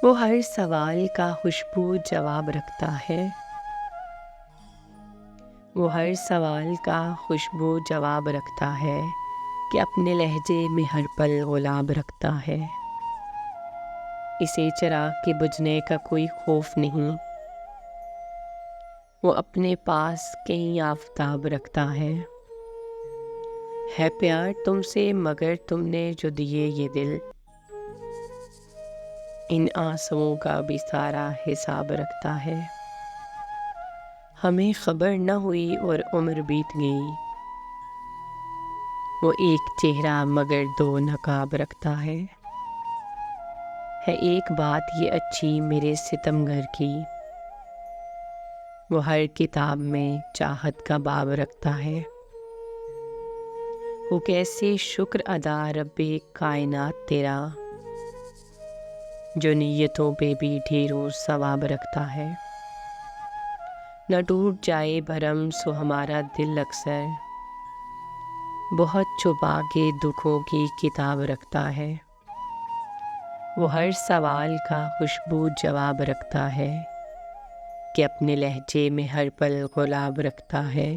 وہ ہر سوال کا خوشبو جواب رکھتا ہے، وہ ہر سوال کا خوشبو جواب رکھتا ہے کہ اپنے لہجے میں ہر پل گلاب رکھتا ہے۔ اسے چراغ کے بجھنے کا کوئی خوف نہیں، وہ اپنے پاس کئی آفتاب رکھتا ہے پیار تم سے مگر تم نے جو دیے یہ دل، ان آنسوؤں کا بھی سارا حساب رکھتا ہے۔ ہمیں خبر نہ ہوئی اور عمر بیت گئی، وہ ایک چہرہ مگر دو نقاب رکھتا ہے۔ ایک بات یہ اچھی میرے ستمگر کی، وہ ہر کتاب میں چاہت کا باب رکھتا ہے۔ وہ کیسے شکر ادا رب کائنات تیرا، جو نیتوں پہ بھی ڈھیروں ثواب رکھتا ہے۔ نہ ٹوٹ جائے بھرم سو ہمارا دل اکثر، بہت چھپا کے دکھوں کی کتاب رکھتا ہے۔ وہ ہر سوال کا خوشبو جواب رکھتا ہے کہ اپنے لہجے میں ہر پل گلاب رکھتا ہے۔